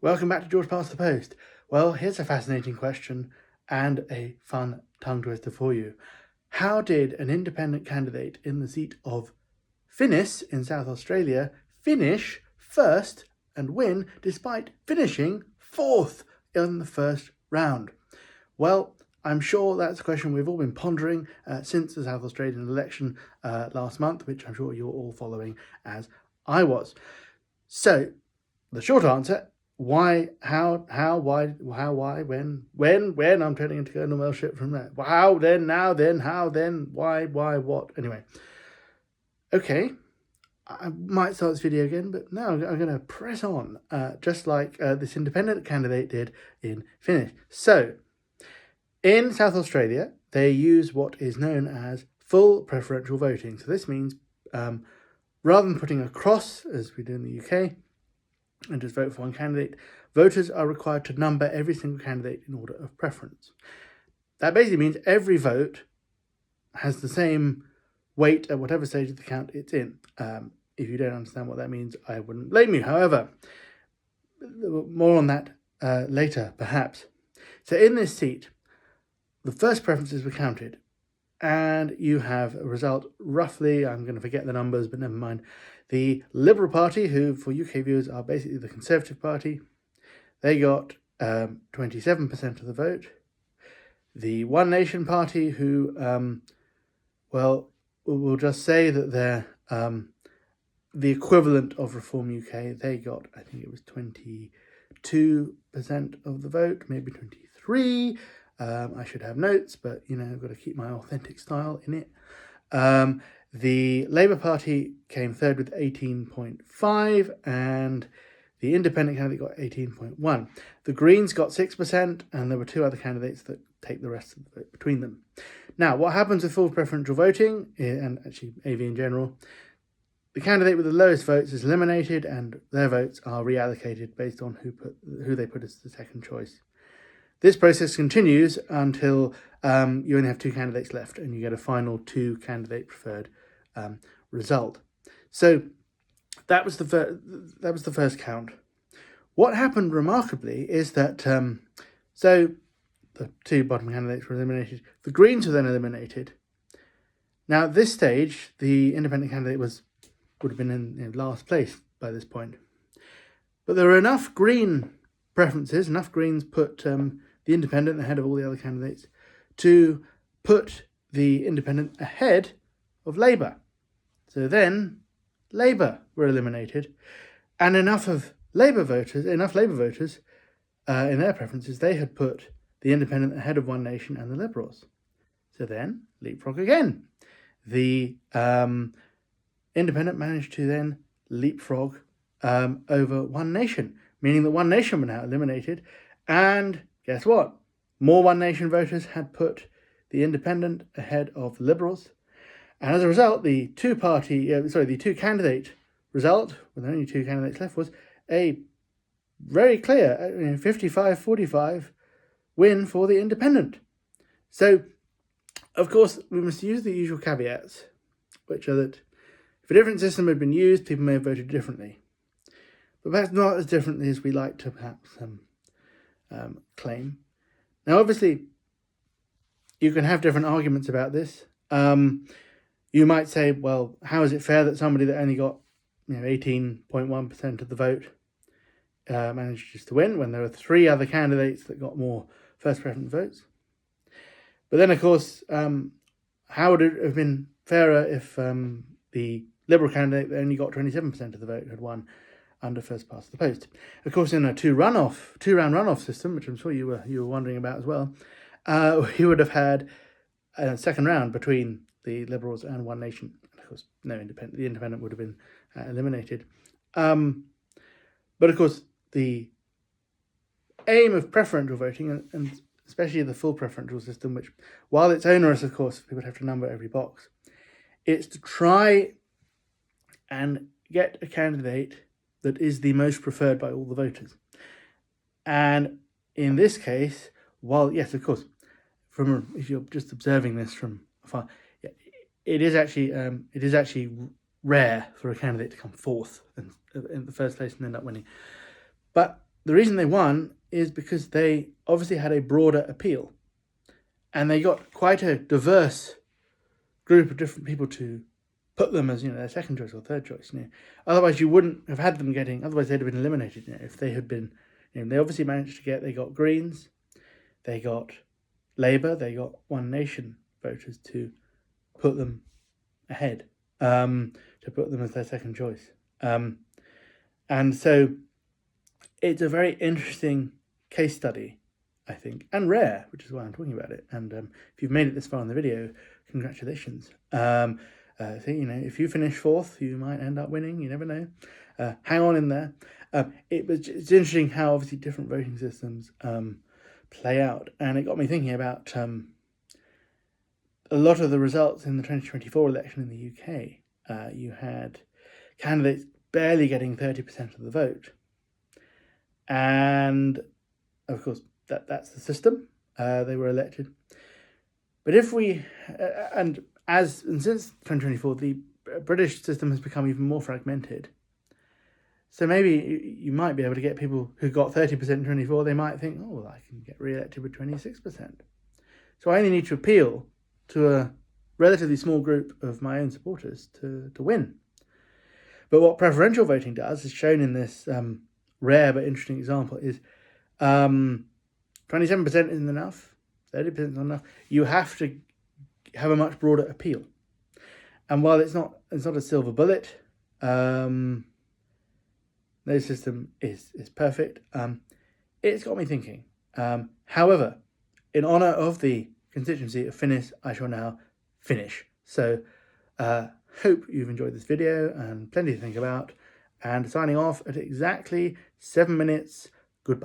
Welcome back to George Past the Post. Well, here's a fascinating question and a fun tongue twister for you. How did an independent candidate in the seat of Finniss in South Australia finish first and win despite finishing fourth in the first round? Well, I'm sure that's a question we've all been pondering since the South Australian election last month, which I'm sure you're all following as I was. So, the short answer: why, how, why, when, I'm turning into Colonel Melship from there. How, then, now, then, how, then, why, what? Anyway. Okay, I might start this video again, but now I'm going to press on, just like this independent candidate did in Finniss. So, in South Australia, they use what is known as full preferential voting. So this means rather than putting a cross, as we do in the UK, and just vote for one candidate, voters are required to number every single candidate in order of preference. That basically means every vote has the same weight at whatever stage of the count it's in. If you don't understand what that means, I wouldn't blame you. However, more on that later, perhaps. So in this seat, the first preferences were counted, and you have a result roughly, I'm going to forget the numbers, but never mind. The Liberal Party, who for UK viewers are basically the Conservative Party, they got 27% of the vote. The One Nation Party, who, we'll just say that they're the equivalent of Reform UK, they got, I think it was 22% of the vote, maybe 23%. I should have notes, but, I've got to keep my authentic style in it. The Labour Party came third with 18.5%, and the independent candidate got 18.1%. The Greens got 6%, and there were two other candidates that take the rest of the vote between them. Now, what happens with full preferential voting, and actually AV in general, the candidate with the lowest votes is eliminated, and their votes are reallocated based on who they put as the second choice. This process continues until you only have two candidates left, and you get a final two candidate preferred result. So that was the first count. What happened remarkably is that so the two bottom candidates were eliminated. The Greens were then eliminated. Now at this stage, the independent candidate would have been in last place by this point, but there were enough Green preferences, enough Greens put the independent ahead of all the other candidates to put the independent ahead of Labour. So then Labour were eliminated, and enough Labour voters in their preferences, they had put the independent ahead of One Nation and the Liberals. So then leapfrog again. The independent managed to then leapfrog over One Nation, meaning that One Nation were now eliminated, and guess what? More One Nation voters had put the independent ahead of the Liberals. And as a result, the two candidate result, with only two candidates left, was a very clear 55-45 win for the independent. So, of course, we must use the usual caveats, which are that if a different system had been used, people may have voted differently. But perhaps not as differently as we like to perhaps claim. Now, obviously, you can have different arguments about this. You might say, well, how is it fair that somebody that only got 18.1% of the vote manages to win when there are three other candidates that got more first preference votes? But then, of course, how would it have been fairer if the Liberal candidate that only got 27% of the vote had won under first past the post? Of course, in a two-round runoff system, which I'm sure you were wondering about as well, you would have had a second round between the Liberals and One Nation. Of course, the independent would have been eliminated. But of course, the aim of preferential voting, and especially the full preferential system, which, while it's onerous, of course, people have to number every box, it's to try and get a candidate that is the most preferred by all the voters. And in this case, while, yes, of course, if you're just observing this from afar, it is actually rare for a candidate to come fourth in the first place and end up winning. But the reason they won is because they obviously had a broader appeal. And they got quite a diverse group of different people to put them as, their second choice or third choice. Otherwise you wouldn't have had them otherwise they'd have been eliminated. If they had been, they obviously managed to they got Greens, they got Labour, they got One Nation voters to put them ahead, to put them as their second choice. And so it's a very interesting case study, I think, and rare, which is why I'm talking about it. And if you've made it this far in the video, congratulations. So, if you finish fourth, you might end up winning. You never know. Hang on in there. It's interesting how obviously different voting systems play out. And it got me thinking about a lot of the results in the 2024 election in the UK. You had candidates barely getting 30% of the vote. And, of course, that's the system. They were elected. But if we... and since 2024, the British system has become even more fragmented. So maybe you might be able to get people who got 30% in 2024, they might think, oh, well, I can get re-elected with 26%. So I only need to appeal to a relatively small group of my own supporters to win. But what preferential voting does, is shown in this rare but interesting example, is 27% isn't enough, 30% isn't enough. You have to have a much broader appeal. And while it's not a silver bullet, no system is perfect. It's got me thinking. However, in honour of the constituency of Finniss, I shall now finish. So, hope you've enjoyed this video and plenty to think about. And signing off at exactly 7 minutes. Goodbye.